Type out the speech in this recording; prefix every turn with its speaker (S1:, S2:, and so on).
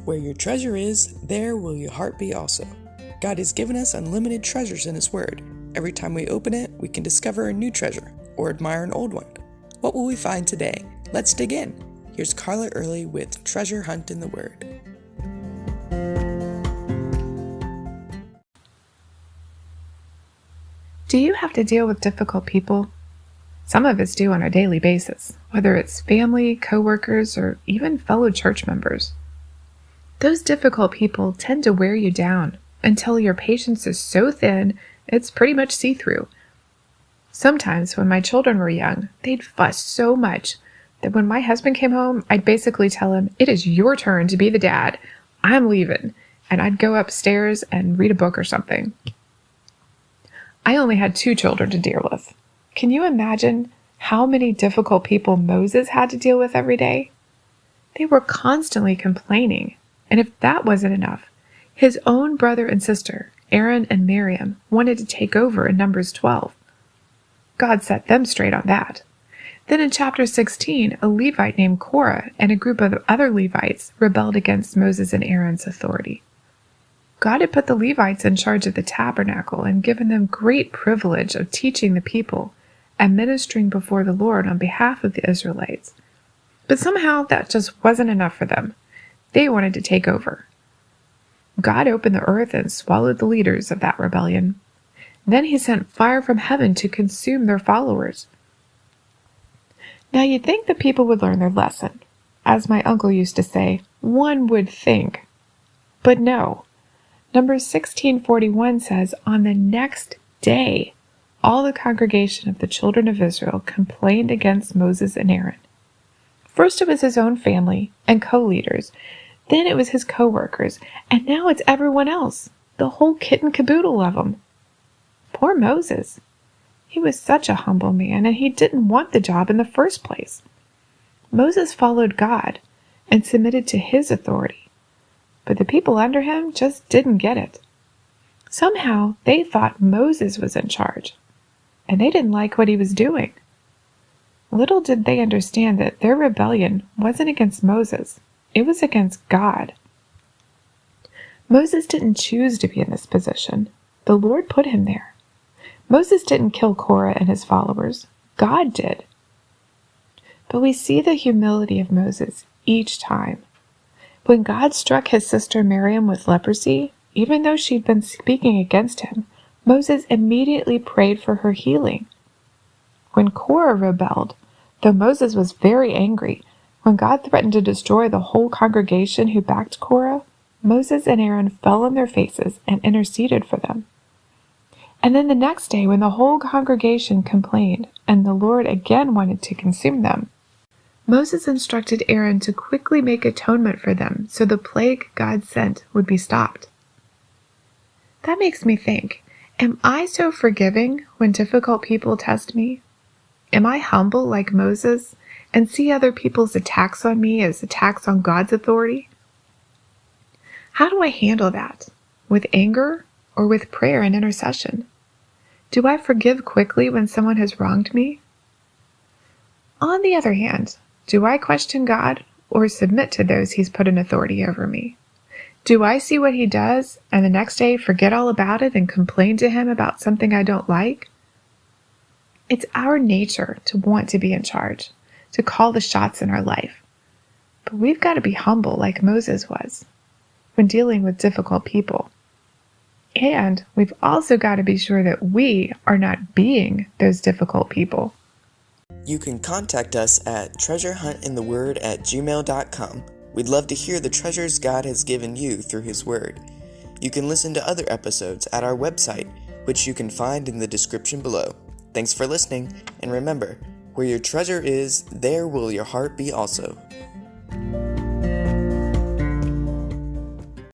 S1: Where your treasure is, there will your heart be also. God has given us unlimited treasures in His Word. Every time we open it, we can discover a new treasure or admire an old one. What will we find today? Let's dig in. Here's Carla Early with Treasure Hunt in the Word.
S2: Do you have to deal with difficult people? Some of us do on a daily basis, whether it's family, coworkers, or even fellow church members. Those difficult people tend to wear you down until your patience is so thin it's pretty much see-through. Sometimes when my children were young, they'd fuss so much that when my husband came home, I'd basically tell him, "It is your turn to be the dad. I'm leaving." And I'd go upstairs and read a book or something. I only had 2 children to deal with. Can you imagine how many difficult people Moses had to deal with every day? They were constantly complaining, and if that wasn't enough, his own brother and sister, Aaron and Miriam, wanted to take over in Numbers 12. God set them straight on that. Then in chapter 16, a Levite named Korah and a group of other Levites rebelled against Moses and Aaron's authority. God had put the Levites in charge of the tabernacle and given them great privilege of teaching the people and ministering before the Lord on behalf of the Israelites. But somehow that just wasn't enough for them. They wanted to take over. God opened the earth and swallowed the leaders of that rebellion. Then He sent fire from heaven to consume their followers. Now you'd think the people would learn their lesson. As my uncle used to say, one would think. But no. Numbers 16:41 says, "On the next day, all the congregation of the children of Israel complained against Moses and Aaron." First it was his own family and co-leaders, then it was his co-workers, and now it's everyone else, the whole kit and caboodle of them. Poor Moses. He was such a humble man, and he didn't want the job in the first place. Moses followed God and submitted to His authority, but the people under him just didn't get it. Somehow they thought Moses was in charge, and they didn't like what he was doing. Little did they understand that their rebellion wasn't against Moses, it was against God. Moses didn't choose to be in this position. The Lord put him there. Moses didn't kill Korah and his followers. God did. But we see the humility of Moses each time. When God struck his sister Miriam with leprosy, even though she'd been speaking against him, Moses immediately prayed for her healing. When Korah rebelled, though Moses was very angry, when God threatened to destroy the whole congregation who backed Korah, Moses and Aaron fell on their faces and interceded for them. And then the next day, when the whole congregation complained and the Lord again wanted to consume them, Moses instructed Aaron to quickly make atonement for them so the plague God sent would be stopped. That makes me think, am I so forgiving when difficult people test me? Am I humble like Moses and see other people's attacks on me as attacks on God's authority? How do I handle that? With anger or with prayer and intercession? Do I forgive quickly when someone has wronged me? On the other hand, do I question God or submit to those He's put in authority over me? Do I see what He does and the next day forget all about it and complain to Him about something I don't like? It's our nature to want to be in charge, to call the shots in our life. But we've got to be humble like Moses was when dealing with difficult people. And we've also got to be sure that we are not being those difficult people.
S1: You can contact us at treasurehuntintheword@gmail.com. We'd love to hear the treasures God has given you through His Word. You can listen to other episodes at our website, which you can find in the description below. Thanks for listening, and remember, where your treasure is, there will your heart be also.